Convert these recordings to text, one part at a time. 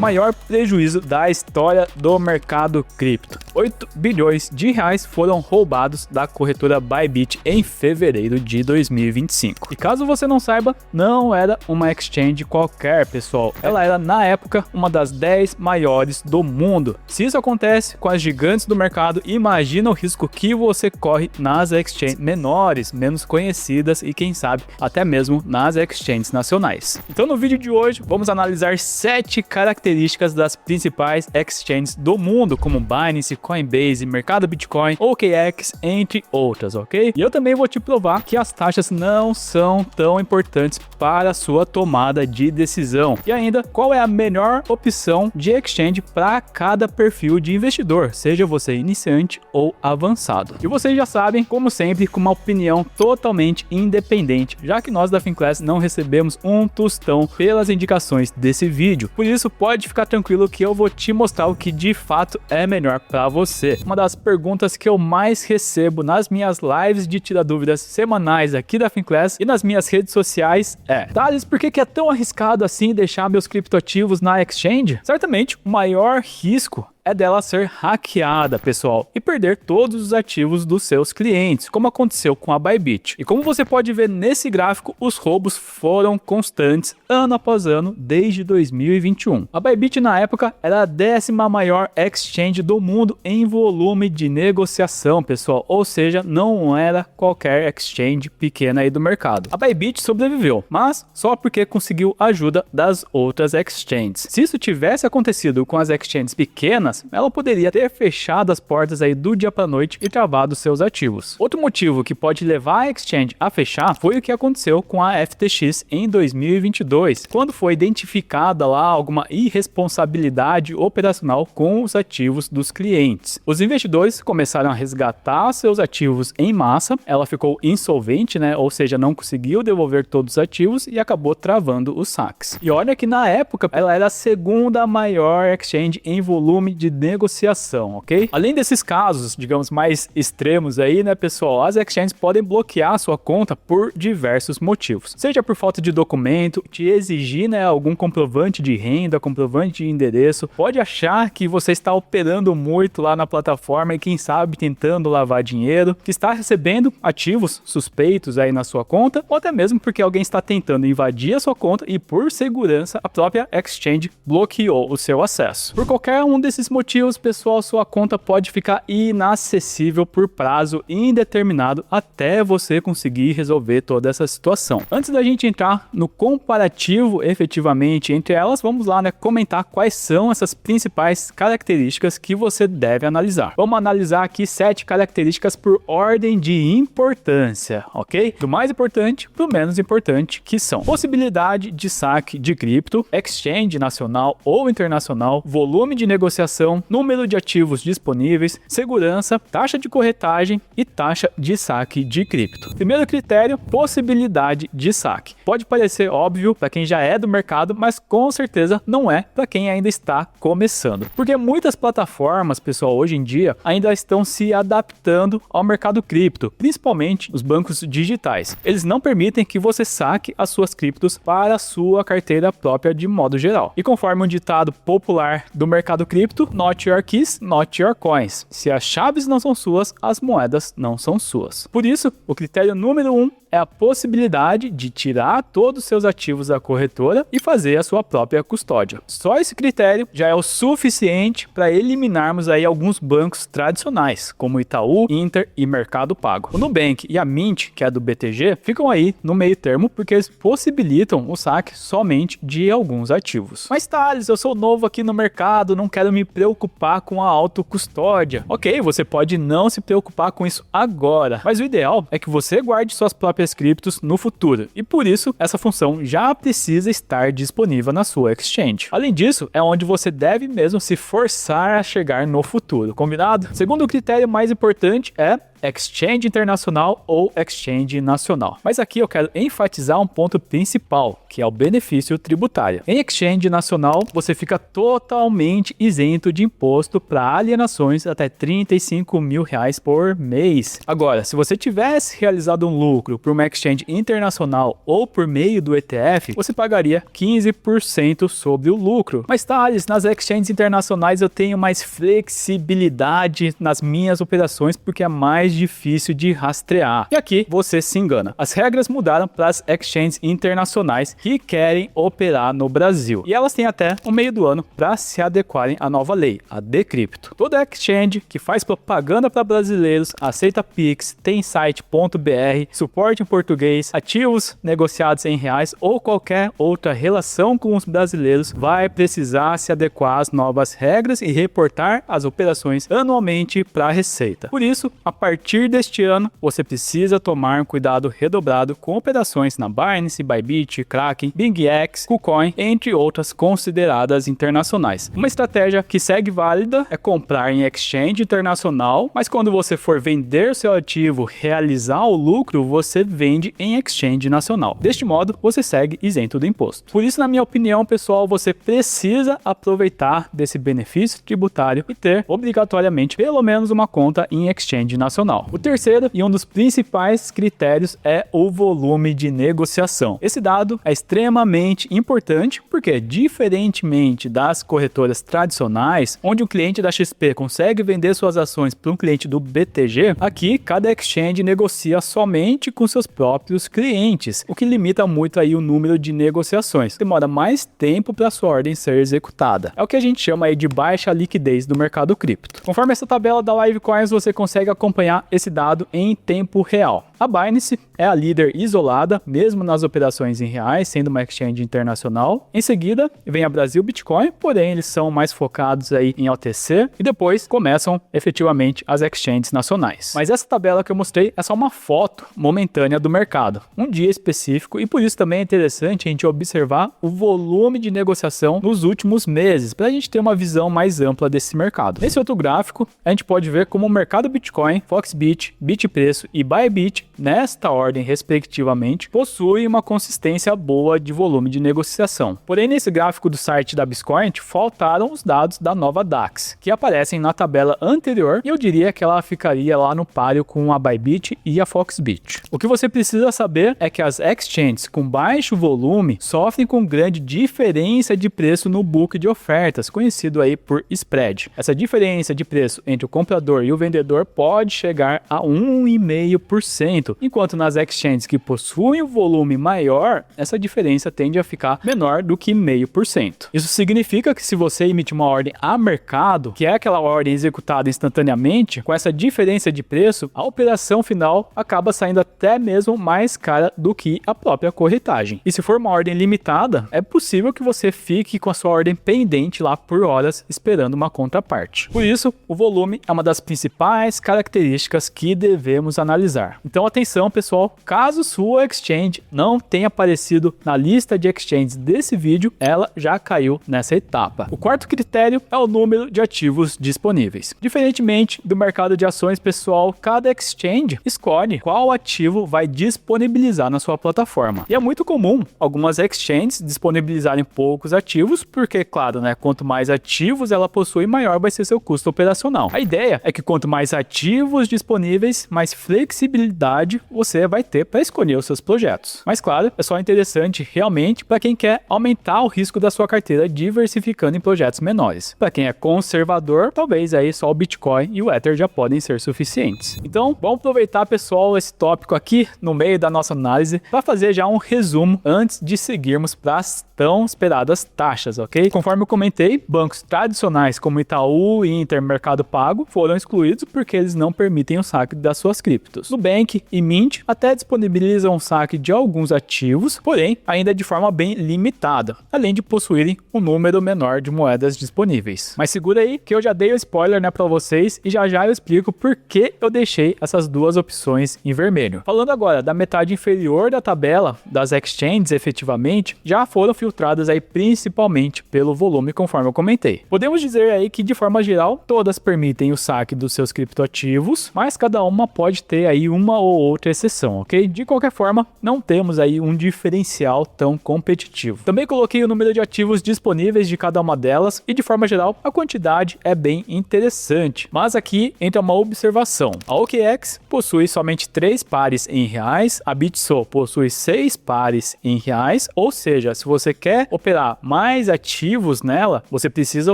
maior prejuízo da história do mercado cripto. 8 bilhões de reais foram roubados da corretora Bybit em fevereiro de 2025. E caso você não saiba, não era uma exchange qualquer, pessoal. Ela era, na época, uma das 10 maiores do mundo. Se isso acontece com as gigantes do mercado, imagina o risco que você corre nas exchanges menores, menos conhecidas e, quem sabe, até mesmo nas exchanges nacionais. Então, no vídeo de hoje, vamos analisar 7 características das principais exchanges do mundo, como Binance, Coinbase, Mercado Bitcoin, OKX, entre outras, ok? E eu também vou te provar que as taxas não são tão importantes para a sua tomada de decisão. E ainda, qual é a melhor opção de exchange para cada perfil de investidor, seja você iniciante ou avançado. E vocês já sabem, como sempre, com uma opinião totalmente independente, já que nós da Finclass não recebemos um tostão pelas indicações desse vídeo. Por isso, pode ficar tranquilo que eu vou te mostrar o que de fato é melhor para você. Uma das perguntas que eu mais recebo nas minhas lives de tirar dúvidas semanais aqui da Finclass e nas minhas redes sociais é: Thales, por que é tão arriscado assim deixar meus criptoativos na exchange? Certamente, o maior risco é dela ser hackeada, pessoal, e perder todos os ativos dos seus clientes, como aconteceu com a Bybit. E como você pode ver nesse gráfico, os roubos foram constantes ano após ano desde 2021. A Bybit na época era a 10ª maior exchange do mundo em volume de negociação, pessoal, ou seja, não era qualquer exchange pequena aí do mercado. A Bybit sobreviveu, mas só porque conseguiu ajuda das outras exchanges. Se isso tivesse acontecido com as exchanges pequenas, ela poderia ter fechado as portas aí do dia para noite e travado seus ativos. Outro motivo que pode levar a exchange a fechar foi o que aconteceu com a FTX em 2022, quando foi identificada lá alguma irresponsabilidade operacional com os ativos dos clientes. Os investidores começaram a resgatar seus ativos em massa, ela ficou insolvente, né? Ou seja, não conseguiu devolver todos os ativos e acabou travando os saques. E olha que na época ela era a 2ª maior exchange em volume de negociação, ok? Além desses casos, digamos, mais extremos aí, né, pessoal, as exchanges podem bloquear sua conta por diversos motivos. Seja por falta de documento, te exigir, né, algum comprovante de renda, comprovante de endereço, pode achar que você está operando muito lá na plataforma e, quem sabe, tentando lavar dinheiro, que está recebendo ativos suspeitos aí na sua conta, ou até mesmo porque alguém está tentando invadir a sua conta e, por segurança, a própria exchange bloqueou o seu acesso. Por qualquer um desses motivos, pessoal, sua conta pode ficar inacessível por prazo indeterminado até você conseguir resolver toda essa situação. Antes da gente entrar no comparativo efetivamente entre elas, vamos lá, né, comentar quais são essas principais características que você deve analisar. Vamos analisar aqui 7 características por ordem de importância, ok? Do mais importante para o menos importante, que são possibilidade de saque de cripto, exchange nacional ou internacional, volume de negociação, número de ativos disponíveis, segurança, taxa de corretagem e taxa de saque de cripto. Primeiro critério, possibilidade de saque. Pode parecer óbvio para quem já é do mercado, mas com certeza não é para quem ainda está começando. Porque muitas plataformas, pessoal, hoje em dia ainda estão se adaptando ao mercado cripto, principalmente os bancos digitais. Eles não permitem que você saque as suas criptos para a sua carteira própria de modo geral. E conforme um ditado popular do mercado cripto, not your keys, not your coins. Se as chaves não são suas, as moedas não são suas. Por isso, o critério número 1 é a possibilidade de tirar todos os seus ativos da corretora e fazer a sua própria custódia. Só esse critério já é o suficiente para eliminarmos aí alguns bancos tradicionais, como Itaú, Inter e Mercado Pago. O Nubank e a Mint, que é do BTG, ficam aí no meio termo porque eles possibilitam o saque somente de alguns ativos. Mas Thales, eu sou novo aqui no mercado, não quero me preocupar com a autocustódia. Ok, você pode não se preocupar com isso agora, mas o ideal é que você guarde suas próprias criptos no futuro, e por isso essa função já precisa estar disponível na sua exchange. Além disso, é onde você deve mesmo se forçar a chegar no futuro, combinado? Segundo critério mais importante é exchange internacional ou exchange nacional. Mas aqui eu quero enfatizar um ponto principal, que é o benefício tributário. Em exchange nacional, você fica totalmente isento de imposto para alienações até R$35 mil por mês. Agora, se você tivesse realizado um lucro por uma exchange internacional ou por meio do ETF, você pagaria 15% sobre o lucro. Mas Thales, nas exchanges internacionais eu tenho mais flexibilidade nas minhas operações porque é mais difícil de rastrear. E aqui você se engana. As regras mudaram para as exchanges internacionais que querem operar no Brasil. E elas têm até o meio do ano para se adequarem à nova lei, a Decrypto. Toda exchange que faz propaganda para brasileiros, aceita Pix, tem site.br, suporte em português, ativos negociados em reais ou qualquer outra relação com os brasileiros vai precisar se adequar às novas regras e reportar as operações anualmente para a Receita. Por isso, a partir deste ano, você precisa tomar um cuidado redobrado com operações na Binance, Bybit, Kraken, BingX, KuCoin, entre outras consideradas internacionais. Uma estratégia que segue válida é comprar em exchange internacional, mas quando você for vender seu ativo, realizar o lucro, você vende em exchange nacional. Deste modo, você segue isento do imposto. Por isso, na minha opinião, pessoal, você precisa aproveitar desse benefício tributário e ter obrigatoriamente pelo menos uma conta em exchange nacional. O terceiro e um dos principais critérios é o volume de negociação. Esse dado é extremamente importante porque, diferentemente das corretoras tradicionais, onde o cliente da XP consegue vender suas ações para um cliente do BTG, aqui cada exchange negocia somente com seus próprios clientes, o que limita muito aí o número de negociações. Demora mais tempo para sua ordem ser executada. É o que a gente chama aí de baixa liquidez do mercado cripto. Conforme essa tabela da Livecoins, você consegue acompanhar esse dado em tempo real. A Binance é a líder isolada, mesmo nas operações em reais, sendo uma exchange internacional. Em seguida, vem a Brasil Bitcoin, porém eles são mais focados aí em OTC e depois começam efetivamente as exchanges nacionais. Mas essa tabela que eu mostrei é só uma foto momentânea do mercado, um dia específico, e por isso também é interessante a gente observar o volume de negociação nos últimos meses, para a gente ter uma visão mais ampla desse mercado. Nesse outro gráfico, a gente pode ver como o mercado Bitcoin, Foxbit, Bitpreço e Bybit, nesta ordem respectivamente, possui uma consistência boa de volume de negociação. Porém, nesse gráfico do site da Biscoint, faltaram os dados da nova DAX, que aparecem na tabela anterior, e eu diria que ela ficaria lá no páreo com a Bybit e a Foxbit. O que você precisa saber é que as exchanges com baixo volume sofrem com grande diferença de preço no book de ofertas, conhecido aí por spread. Essa diferença de preço entre o comprador e o vendedor pode chegar a 1,5%, enquanto nas exchanges que possuem o volume maior, essa diferença tende a ficar menor do que 0,5%. Isso significa que se você emite uma ordem a mercado, que é aquela ordem executada instantaneamente, com essa diferença de preço, a operação final acaba saindo até mesmo mais cara do que a própria corretagem. E se for uma ordem limitada, é possível que você fique com a sua ordem pendente lá por horas esperando uma contraparte. Por isso, o volume é uma das principais características que devemos analisar. Então atenção, pessoal, caso sua exchange não tenha aparecido na lista de exchanges desse vídeo, ela já caiu nessa etapa. O quarto critério é o número de ativos disponíveis. Diferentemente do mercado de ações, pessoal, cada exchange escolhe qual ativo vai disponibilizar na sua plataforma. E é muito comum algumas exchanges disponibilizarem poucos ativos, porque, claro, né, quanto mais ativos ela possui, maior vai ser seu custo operacional. A ideia é que quanto mais ativos disponíveis, mais flexibilidade você vai ter para escolher os seus projetos. Mas, claro, é só interessante realmente para quem quer aumentar o risco da sua carteira diversificando em projetos menores. Para quem é conservador, talvez aí só o Bitcoin e o Ether já podem ser suficientes. Então, vamos aproveitar, pessoal, esse tópico aqui no meio da nossa análise para fazer já um resumo antes de seguirmos para as tão esperadas taxas, ok? Conforme eu comentei, bancos tradicionais como Itaú, Inter, Mercado Pago foram excluídos porque eles não permitem o saque das suas criptos. Nubank e Mint até disponibilizam um saque de alguns ativos, porém ainda de forma bem limitada, além de possuírem um número menor de moedas disponíveis. Mas segura aí que eu já dei o spoiler, né, para vocês e já eu explico por que eu deixei essas duas opções em vermelho. Falando agora da metade inferior da tabela das exchanges, efetivamente já foram filtradas aí principalmente pelo volume, conforme eu comentei. Podemos dizer aí que de forma geral todas permitem o saque dos seus criptoativos, mas cada uma pode ter aí uma ou outra exceção, ok? De qualquer forma, não temos aí um diferencial tão competitivo. Também coloquei o número de ativos disponíveis de cada uma delas e de forma geral a quantidade é bem interessante, mas aqui entra uma observação. A OKEx possui somente 3 pares em reais, a BitSo possui 6 pares em reais, ou seja, se você quer operar mais ativos nela, você precisa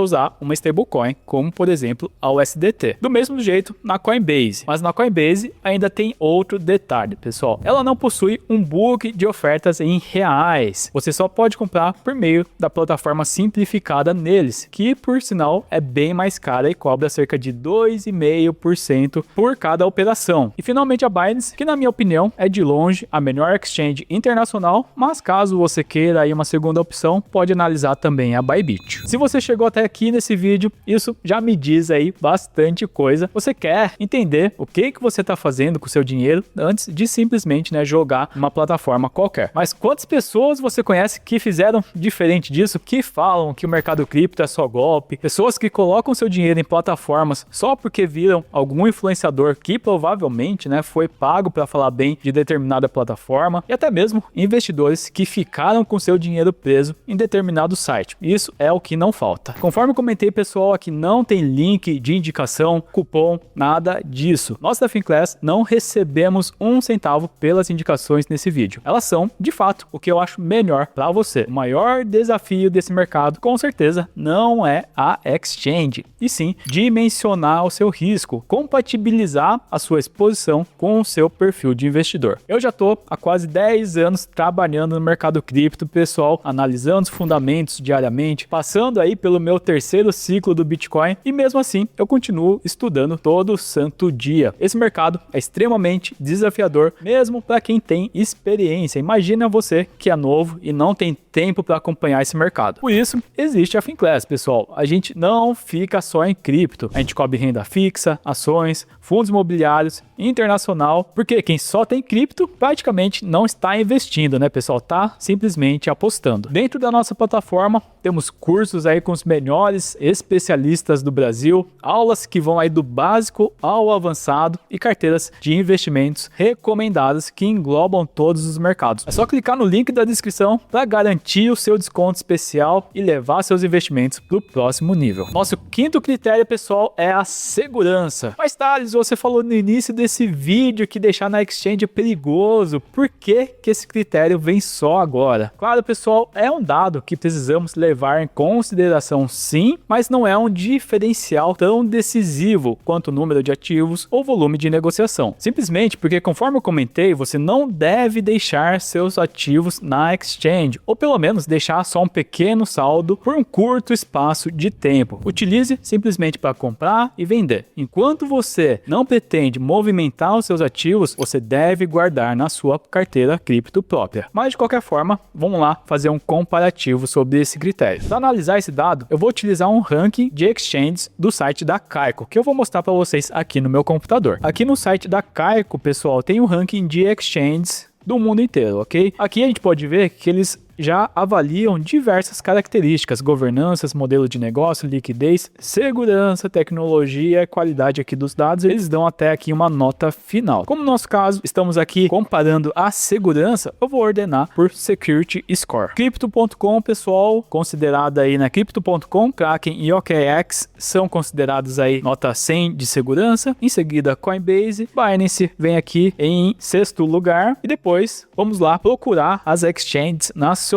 usar uma stablecoin, como por exemplo a USDT. Do mesmo jeito na Coinbase, mas na Coinbase ainda tem outro detalhe, pessoal. Ela não possui um book de ofertas em reais. Você só pode comprar por meio da plataforma simplificada neles, que por sinal é bem mais cara e cobra cerca de 2,5% por cada operação. E finalmente a Binance, que na minha opinião é de longe a melhor exchange internacional, mas caso você queira aí uma segunda opção, pode analisar também a Bybit. Se você chegou até aqui nesse vídeo, isso já me diz aí bastante coisa. Você quer entender o que você está fazendo com o seu dinheiro antes de simplesmente, né, jogar uma plataforma qualquer. Mas quantas pessoas você conhece que fizeram diferente disso, que falam que o mercado cripto é só golpe, pessoas que colocam seu dinheiro em plataformas só porque viram algum influenciador que provavelmente, né, foi pago para falar bem de determinada plataforma, e até mesmo investidores que ficaram com seu dinheiro preso em determinado site. Isso é o que não falta. Conforme comentei, pessoal, aqui não tem link de indicação, cupom, nada disso. Nós da Finclass não recebemos um centavo pelas indicações nesse vídeo. Elas são, de fato, o que eu acho melhor para você. O maior desafio desse mercado, com certeza, não é a exchange, e sim dimensionar o seu risco, compatibilizar a sua exposição com o seu perfil de investidor. Eu já estou há quase 10 anos trabalhando no mercado cripto, pessoal, analisando os fundamentos diariamente, passando aí pelo meu terceiro ciclo do Bitcoin, e mesmo assim eu continuo estudando todo santo dia. Esse mercado é extremamente desafiador, mesmo para quem tem experiência. Imagina você que é novo e não tem tempo para acompanhar esse mercado. Por isso, existe a Finclass, pessoal. A gente não fica só em cripto. A gente cobre renda fixa, ações, fundos imobiliários, internacional, porque quem só tem cripto praticamente não está investindo, né, pessoal? Tá simplesmente apostando. Dentro da nossa plataforma, temos cursos aí com os melhores especialistas do Brasil, aulas que vão aí do básico ao avançado e carteiras de investimentos recomendadas que englobam todos os mercados. É só clicar no link da descrição para garantir o seu desconto especial e levar seus investimentos para o próximo nível. Nosso quinto critério, pessoal, é a segurança. Mas Thales, você falou no início desse vídeo que deixar na exchange é perigoso. Por que esse critério vem só agora? Claro, pessoal, é um dado que precisamos levar em consideração sim, mas não é um diferencial tão decisivo quanto o número de ativos ou volume de negociação. Simplesmente porque, conforme eu comentei, você não deve deixar seus ativos na exchange, ou pelo menos deixar só um pequeno saldo por um curto espaço de tempo. Utilize simplesmente para comprar e vender. Enquanto você não pretende movimentar os seus ativos, você deve guardar na sua carteira cripto própria. Mas de qualquer forma, vamos lá fazer um comparativo sobre esse critério. Para analisar esse dado, eu vou utilizar um ranking de exchanges do site da Kaiko, que eu vou mostrar para vocês aqui no meu computador. Aqui no site da Kaiko, pessoal, tem um ranking de exchanges do mundo inteiro, ok? Aqui a gente pode ver que eles já avaliam diversas características: governanças, modelo de negócio, liquidez, segurança, tecnologia e qualidade aqui dos dados. Eles dão até aqui uma nota final. Como no nosso caso, estamos aqui comparando a segurança, eu vou ordenar por Security Score. Crypto.com, pessoal, considerada aí na Crypto.com, Kraken e OKEx são considerados aí nota 100 de segurança. Em seguida, Coinbase, Binance vem aqui em sexto lugar, e depois vamos lá procurar as exchanges nacionais.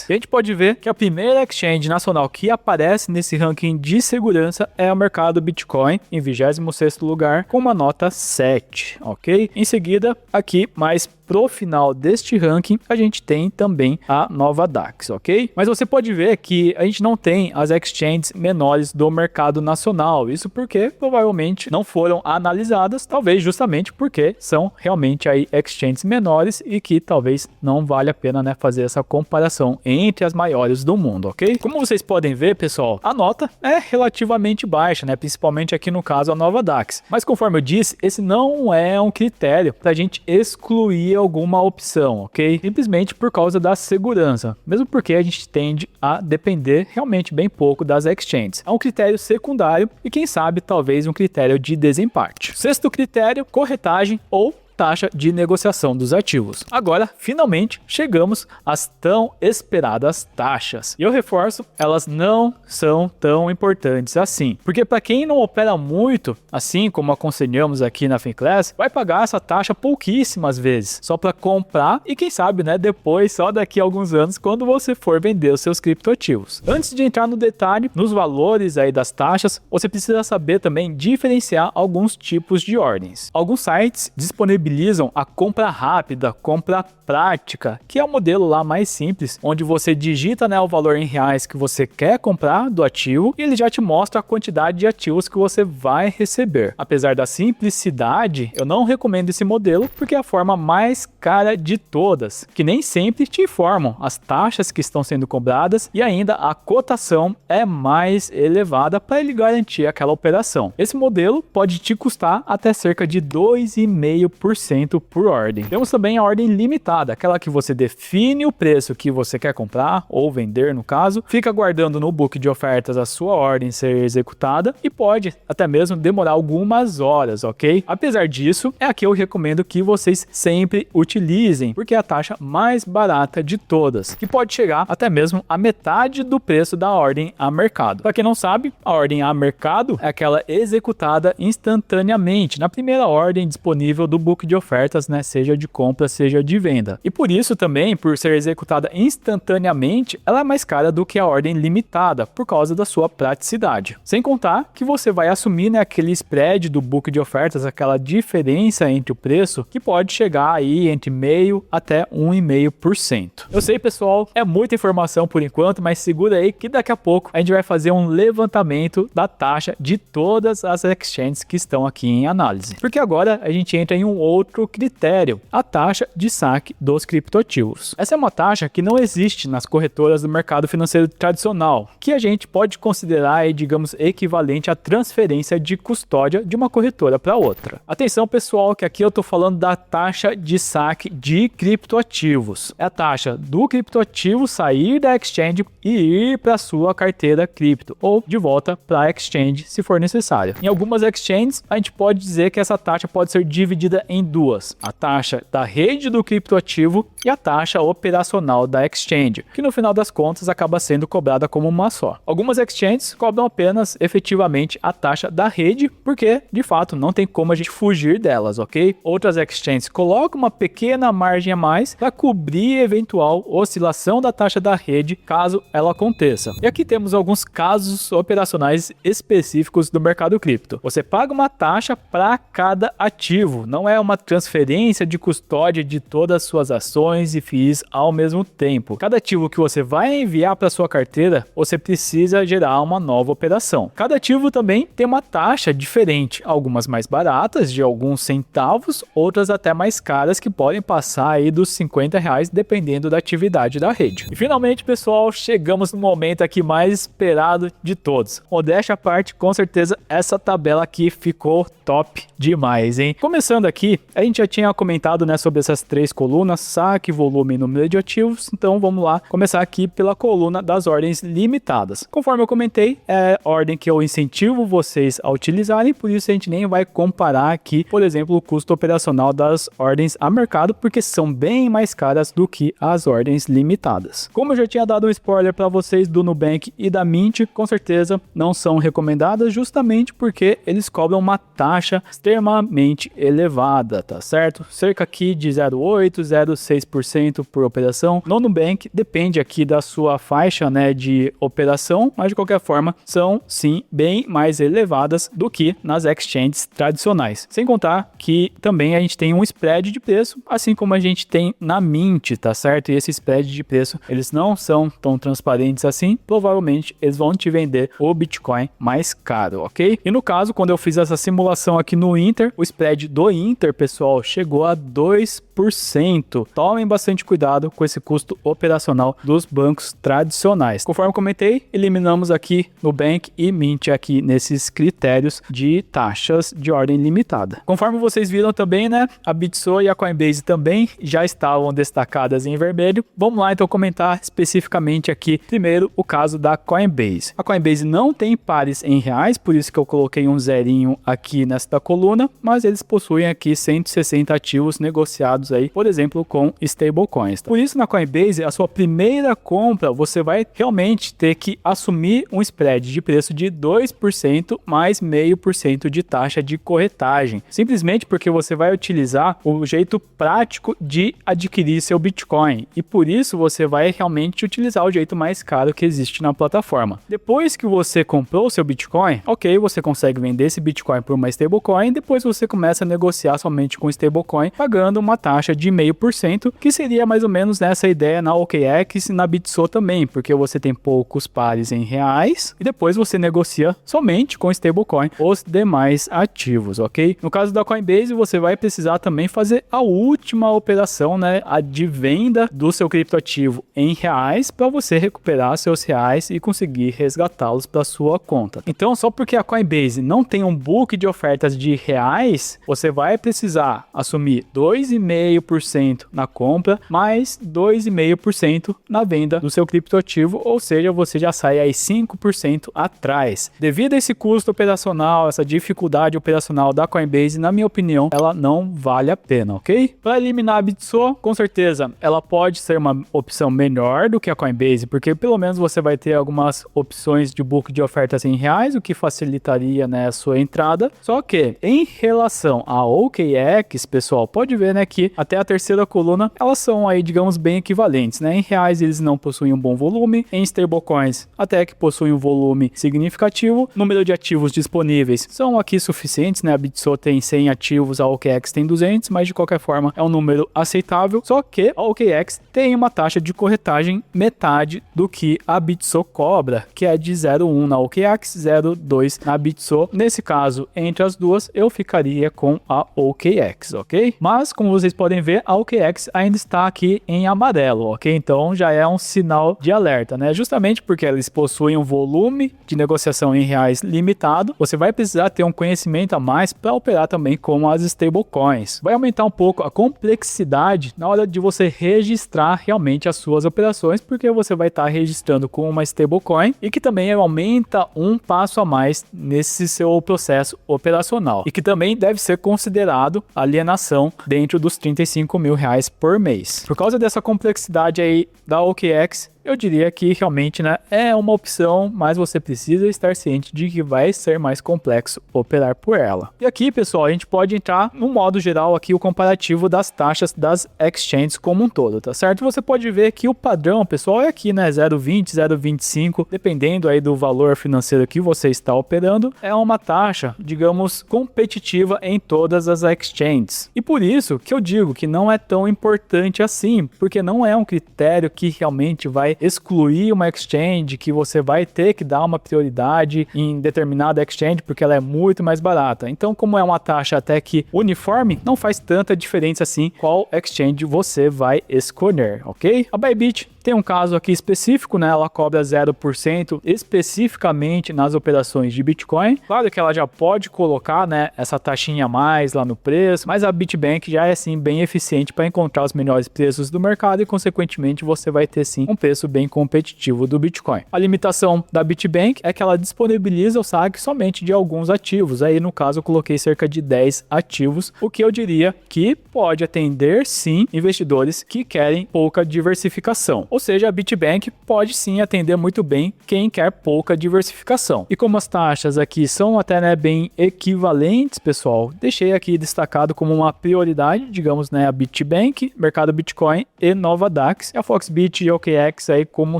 E a gente pode ver que a primeira exchange nacional que aparece nesse ranking de segurança é o mercado Bitcoin, em 26º lugar, com uma nota 7, ok? Em seguida, aqui mais pro final deste ranking, a gente tem também a nova DAX, ok? Mas você pode ver que a gente não tem as exchanges menores do mercado nacional, isso porque provavelmente não foram analisadas, talvez justamente porque são realmente aí exchanges menores e que talvez não vale a pena, né, fazer essa comparação entre as maiores do mundo, ok? Como vocês podem ver, pessoal, a nota é relativamente baixa, né, principalmente aqui no caso a nova DAX, mas conforme eu disse, esse não é um critério para a gente excluir alguma opção, ok? Simplesmente por causa da segurança, mesmo porque a gente tende a depender realmente bem pouco das exchanges. É um critério secundário e quem sabe talvez um critério de desempate. Sexto critério, corretagem ou taxa de negociação dos ativos. Agora, finalmente, chegamos às tão esperadas taxas. E eu reforço, elas não são tão importantes assim. Porque para quem não opera muito, assim como aconselhamos aqui na Finclass, vai pagar essa taxa pouquíssimas vezes, só para comprar e quem sabe, né, depois, só daqui a alguns anos, quando você for vender os seus criptoativos. Antes de entrar no detalhe, nos valores aí das taxas, você precisa saber também diferenciar alguns tipos de ordens. Alguns sites disponibilizam a compra rápida, compra prática, que é o modelo lá mais simples, onde você digita, né, o valor em reais que você quer comprar do ativo e ele já te mostra a quantidade de ativos que você vai receber. Apesar da simplicidade, eu não recomendo esse modelo porque é a forma mais cara de todas, que nem sempre te informam as taxas que estão sendo cobradas e ainda a cotação é mais elevada para ele garantir aquela operação. Esse modelo pode te custar até cerca de 2,5% por ordem. Temos também a ordem limitada, aquela que você define o preço que você quer comprar ou vender no caso, fica aguardando no book de ofertas a sua ordem ser executada e pode até mesmo demorar algumas horas, ok? Apesar disso, é a que eu recomendo que vocês sempre utilizem, porque é a taxa mais barata de todas, que pode chegar até mesmo a metade do preço da ordem a mercado. Para quem não sabe, a ordem a mercado é aquela executada instantaneamente na primeira ordem disponível do book de ofertas, né, seja de compra, seja de venda. E por isso também, por ser executada instantaneamente, ela é mais cara do que a ordem limitada, por causa da sua praticidade. Sem contar que você vai assumir, né, aquele spread do book de ofertas, aquela diferença entre o preço, que pode chegar aí entre 0,5% até 1,5%. Eu sei, pessoal, é muita informação por enquanto, mas segura aí que daqui a pouco a gente vai fazer um levantamento da taxa de todas as exchanges que estão aqui em análise. Porque agora a gente entra em um outro critério, a taxa de saque dos criptoativos. Essa é uma taxa que não existe nas corretoras do mercado financeiro tradicional, que a gente pode considerar aí, digamos, equivalente à transferência de custódia de uma corretora para outra. Atenção, pessoal, que aqui eu estou falando da taxa de saque de criptoativos. É a taxa do criptoativo sair da exchange e ir para sua carteira cripto ou de volta para a exchange se for necessário. Em algumas exchanges, a gente pode dizer que essa taxa pode ser dividida em duas: a taxa da rede do criptoativo e a taxa operacional da exchange, que no final das contas acaba sendo cobrada como uma só. Algumas exchanges cobram apenas efetivamente a taxa da rede, porque de fato não tem como a gente fugir delas, ok? Outras exchanges colocam uma pequena margem a mais para cobrir eventual oscilação da taxa da rede, caso ela aconteça. E aqui temos alguns casos operacionais específicos do mercado cripto. Você paga uma taxa para cada ativo, não é uma transferência de custódia de todas as suas ações e FIIs ao mesmo tempo. Cada ativo que você vai enviar para sua carteira, você precisa gerar uma nova operação. Cada ativo também tem uma taxa diferente, algumas mais baratas, de alguns centavos, outras até mais caras, que podem passar aí dos R$50, dependendo da atividade da rede. E finalmente, pessoal, chegamos no momento aqui mais esperado de todos. Modéstia à parte, com certeza essa tabela aqui ficou top demais, hein? Começando aqui, a gente já tinha comentado, né, sobre essas três colunas: saque, volume e número de ativos. Então vamos lá, começar aqui pela coluna das ordens limitadas. Conforme eu comentei, é a ordem que eu incentivo vocês a utilizarem, por isso a gente nem vai comparar aqui, por exemplo, o custo operacional das ordens a mercado, porque são bem mais caras do que as ordens limitadas. Como eu já tinha dado um spoiler para vocês do Nubank e da Mint, com certeza não são recomendadas, justamente porque eles cobram uma taxa extremamente elevada. elevada, tá certo? Cerca aqui de 0,8, 0,6% por operação. No Nubank depende aqui da sua faixa, né, de operação, mas de qualquer forma são sim bem mais elevadas do que nas exchanges tradicionais. Sem contar que também a gente tem um spread de preço, assim como a gente tem na Mint, tá certo? E esse spread de preço, eles não são tão transparentes assim, provavelmente eles vão te vender o Bitcoin mais caro, ok? E no caso, quando eu fiz essa simulação aqui no Inter, o spread do Inter, pessoal, chegou a 2%. Tomem bastante cuidado com esse custo operacional dos bancos tradicionais. Conforme eu comentei, eliminamos aqui Nubank e Mint aqui nesses critérios de taxas de ordem limitada. Conforme vocês viram também, né, a Bitso e a Coinbase também já estavam destacadas em vermelho. Vamos lá então comentar especificamente aqui primeiro o caso da Coinbase. A Coinbase não tem pares em reais, por isso que eu coloquei um zerinho aqui nesta coluna, mas eles possuem aqui 160 ativos negociados aí, por exemplo, com stablecoins. Por isso, na Coinbase, a sua primeira compra, você vai realmente ter que assumir um spread de preço de 2% mais 0,5% de taxa de corretagem. Simplesmente porque você vai utilizar o jeito prático de adquirir seu Bitcoin. E por isso, você vai realmente utilizar o jeito mais caro que existe na plataforma. Depois que você comprou seu Bitcoin, ok, você consegue vender esse Bitcoin por uma stablecoin, depois você começa a negociar somente com stablecoin, pagando uma taxa de 0,5%, que seria mais ou menos nessa ideia na OKX e na Bitso também, porque você tem poucos pares em reais e depois você negocia somente com stablecoin os demais ativos, ok? No caso da Coinbase, você vai precisar também fazer a última operação, né, a de venda do seu criptoativo em reais para você recuperar seus reais e conseguir resgatá-los para sua conta. Então, só porque a Coinbase não tem um book de ofertas de reais, você vai precisar assumir 2,5% na compra, mais 2,5% na venda do seu criptoativo, ou seja, você já sai aí 5% atrás. Devido a esse custo operacional, essa dificuldade operacional da Coinbase, na minha opinião, ela não vale a pena, ok? Para eliminar a Bitso, com certeza, ela pode ser uma opção melhor do que a Coinbase, porque pelo menos você vai ter algumas opções de book de ofertas em reais, o que facilitaria, né, a sua entrada. Só que, em relação a OKX, pessoal, pode ver, né, que até a terceira coluna, elas são aí, digamos, bem equivalentes, né? Em reais, eles não possuem um bom volume, em stablecoins, até que possuem um volume significativo. Número de ativos disponíveis são aqui suficientes, né? A Bitso tem 100 ativos, a OKX tem 200, mas de qualquer forma é um número aceitável. Só que a OKX tem uma taxa de corretagem metade do que a Bitso cobra, que é de 0,1 na OKX, 0,2 na Bitso. Nesse caso, entre as duas, eu ficaria com a OKX, ok? Mas, como vocês podem ver, a OKX ainda está aqui em amarelo, ok? Então, já é um sinal de alerta, né? Justamente porque eles possuem um volume de negociação em reais limitado, você vai precisar ter um conhecimento a mais para operar também com as stablecoins. Vai aumentar um pouco a complexidade na hora de você registrar realmente as suas operações, porque você vai estar registrando com uma stablecoin e que também aumenta um passo a mais nesse seu processo operacional e que também deve ser considerado alienação dentro dos R$ 35.000 por mês. Por causa dessa complexidade aí da OKX, eu diria que realmente, né, é uma opção, mas você precisa estar ciente de que vai ser mais complexo operar por ela. E aqui, pessoal, a gente pode entrar no modo geral aqui o comparativo das taxas das exchanges como um todo, tá certo? Você pode ver que o padrão, pessoal, é aqui, né, 0,20, 0,25, dependendo aí do valor financeiro que você está operando, é uma taxa, digamos, competitiva em todas as exchanges. E por isso que eu digo que não é tão importante assim, porque não é um critério que realmente vai excluir uma exchange, que você vai ter que dar uma prioridade em determinada exchange porque ela é muito mais barata. Então, como é uma taxa até que uniforme, não faz tanta diferença assim qual exchange você vai escolher, ok? A Bybit tem um caso aqui específico, né? Ela cobra 0% especificamente nas operações de Bitcoin. Claro que ela já pode colocar, né, essa taxinha a mais lá no preço, mas a Bitbank já é sim bem eficiente para encontrar os melhores preços do mercado e consequentemente você vai ter sim um preço bem competitivo do Bitcoin. A limitação da Bitbank é que ela disponibiliza o saque somente de alguns ativos. Aí no caso eu coloquei cerca de 10 ativos, o que eu diria que pode atender sim investidores que querem pouca diversificação. ou seja, a BitBank pode sim atender muito bem quem quer pouca diversificação. E como as taxas aqui são até bem equivalentes, pessoal, deixei aqui destacado como uma prioridade, digamos, a BitBank, mercado Bitcoin e Novadax, e a Foxbit e OKEx aí como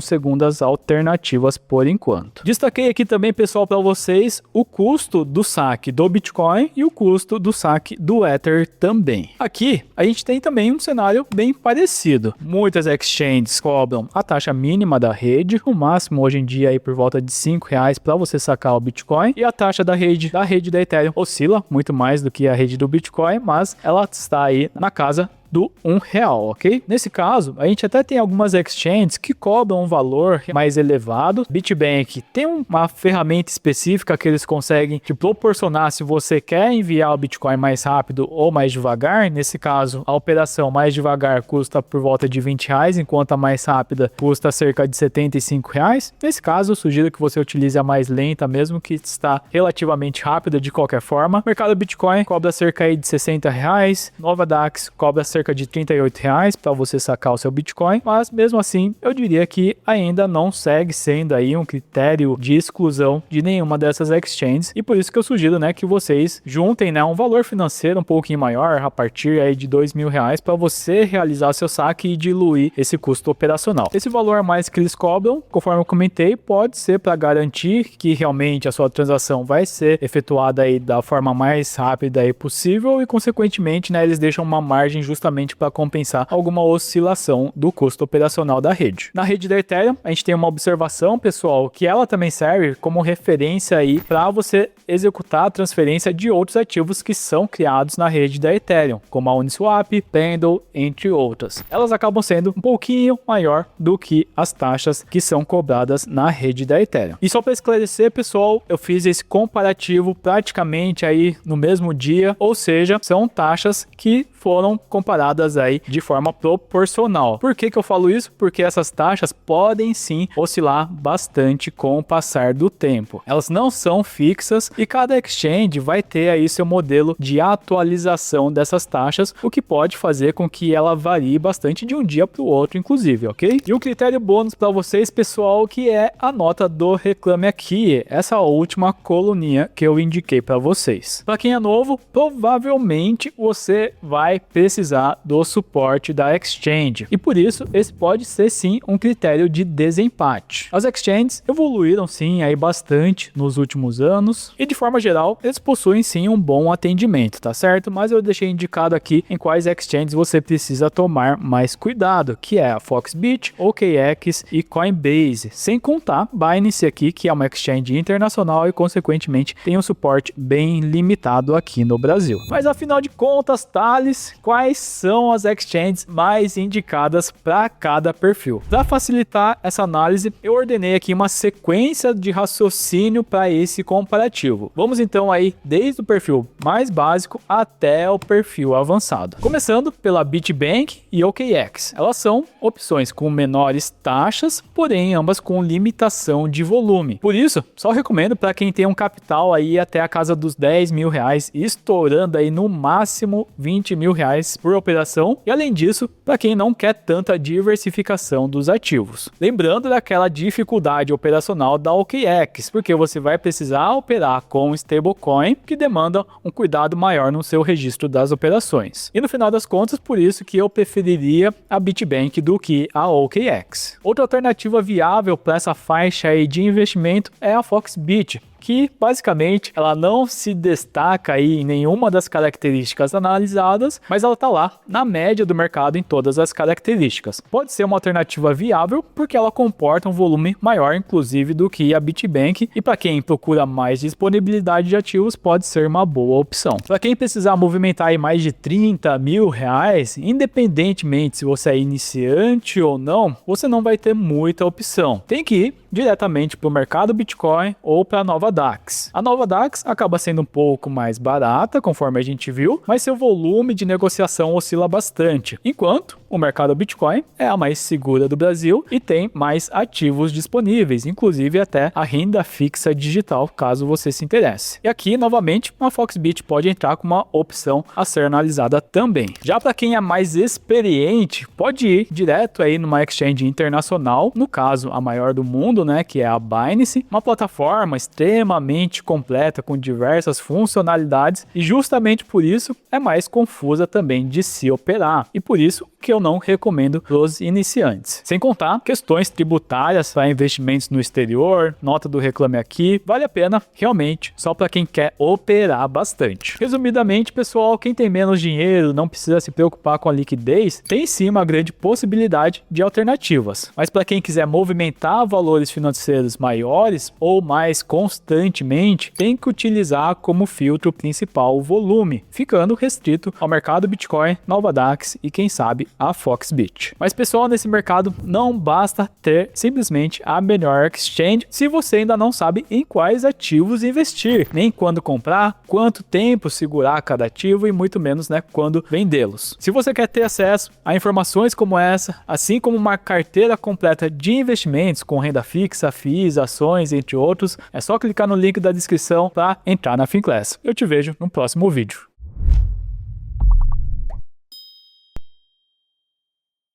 segundas alternativas por enquanto. Destaquei aqui também, pessoal, para vocês o custo do saque do Bitcoin e o custo do saque do Ether também. Aqui a gente tem também um cenário bem parecido. Muitas exchanges cobram a taxa mínima da rede, o máximo hoje em dia aí por volta de R$5 para você sacar o Bitcoin, e a taxa da rede da Ethereum oscila muito mais do que a rede do Bitcoin, mas ela está aí na casa do R$1, ok? Nesse caso, a gente até tem algumas exchanges que cobram um valor mais elevado. BitBank tem uma ferramenta específica que eles conseguem te proporcionar se você quer enviar o Bitcoin mais rápido ou mais devagar. Nesse caso, a operação mais devagar custa por volta de R$20, enquanto a mais rápida custa cerca de R$75. Nesse caso, eu sugiro que você utilize a mais lenta mesmo, que está relativamente rápida de qualquer forma. O mercado Bitcoin cobra cerca de R$60, Novadax cobra cerca de R$38 para você sacar o seu Bitcoin, mas mesmo assim eu diria que ainda não segue sendo aí um critério de exclusão de nenhuma dessas exchanges, e por isso que eu sugiro que vocês juntem um valor financeiro um pouquinho maior a partir aí de R$2.000 para você realizar seu saque e diluir esse custo operacional. Esse valor a mais que eles cobram, conforme eu comentei, pode ser para garantir que realmente a sua transação vai ser efetuada aí da forma mais rápida aí possível, e consequentemente eles deixam uma margem justamente para compensar alguma oscilação do custo operacional da rede. Na rede da Ethereum, a gente tem uma observação, pessoal, que ela também serve como referência aí para você executar a transferência de outros ativos que são criados na rede da Ethereum, como a Uniswap, Pendle, entre outras. Elas acabam sendo um pouquinho maior do que as taxas que são cobradas na rede da Ethereum. E só para esclarecer, pessoal, eu fiz esse comparativo praticamente aí no mesmo dia, ou seja, são taxas que foram comparadas aí de forma proporcional. Por que eu falo isso? Porque essas taxas podem sim oscilar bastante com o passar do tempo. Elas não são fixas e cada exchange vai ter aí seu modelo de atualização dessas taxas, o que pode fazer com que ela varie bastante de um dia para o outro, inclusive, ok? E um critério bônus para vocês, pessoal, que é a nota do Reclame Aqui, essa última coluninha que eu indiquei para vocês. Para quem é novo, provavelmente você vai precisar do suporte da exchange, e por isso esse pode ser sim um critério de desempate. As exchanges evoluíram sim aí bastante nos últimos anos e de forma geral eles possuem sim um bom atendimento, tá certo? Mas eu deixei indicado aqui em quais exchanges você precisa tomar mais cuidado, que é a Foxbit, OKEx e Coinbase, sem contar Binance aqui, que é uma exchange internacional e consequentemente tem um suporte bem limitado aqui no Brasil. Mas afinal de contas, Thales, quais são as exchanges mais indicadas para cada perfil? Para facilitar essa análise, eu ordenei aqui uma sequência de raciocínio para esse comparativo. Vamos então aí desde o perfil mais básico até o perfil avançado. Começando pela BitBank e OKEx. Elas são opções com menores taxas, porém ambas com limitação de volume. Por isso, só recomendo para quem tem um capital aí até a casa dos R$10.000, estourando aí no máximo R$20.000 por operação, e além disso, para quem não quer tanta diversificação dos ativos. Lembrando daquela dificuldade operacional da OKEx, porque você vai precisar operar com stablecoin, que demanda um cuidado maior no seu registro das operações. E no final das contas, por isso que eu preferiria a BitBank do que a OKEx. Outra alternativa viável para essa faixa aí de investimento é a Foxbit, que basicamente ela não se destaca aí em nenhuma das características analisadas, mas ela está lá na média do mercado em todas as características. Pode ser uma alternativa viável porque ela comporta um volume maior, inclusive, do que a BitBank, e para quem procura mais disponibilidade de ativos pode ser uma boa opção. Para quem precisar movimentar aí mais de R$30.000, independentemente se você é iniciante ou não, você não vai ter muita opção. Tem que ir diretamente para o mercado Bitcoin ou para a nova DAX. A nova DAX acaba sendo um pouco mais barata, conforme a gente viu, mas seu volume de negociação oscila bastante, enquanto o mercado Bitcoin é a mais segura do Brasil e tem mais ativos disponíveis, inclusive até a renda fixa digital, caso você se interesse. E aqui, novamente, a Foxbit pode entrar com uma opção a ser analisada também. Já para quem é mais experiente, pode ir direto aí numa exchange internacional, no caso a maior do mundo, né, que é a Binance, uma plataforma extremamente completa com diversas funcionalidades e justamente por isso é mais confusa também de se operar e por isso que eu não recomendo para os iniciantes. Sem contar questões tributárias para investimentos no exterior, nota do Reclame Aqui, vale a pena realmente só para quem quer operar bastante. Resumidamente, pessoal, quem tem menos dinheiro, não precisa se preocupar com a liquidez, tem sim uma grande possibilidade de alternativas. Mas para quem quiser movimentar valores financeiros maiores ou mais constantemente, tem que utilizar como filtro principal o volume, ficando restrito ao mercado Bitcoin, nova DAX e quem sabe a Foxbit. Mas pessoal, nesse mercado não basta ter simplesmente a melhor exchange se você ainda não sabe em quais ativos investir, nem quando comprar, quanto tempo segurar cada ativo e muito menos, né, quando vendê-los. Se você quer ter acesso a informações como essa, assim como uma carteira completa de investimentos com renda fixa, FIIs, ações, entre outros, é só clicar no link da descrição para entrar na Finclass. Eu te vejo no próximo vídeo.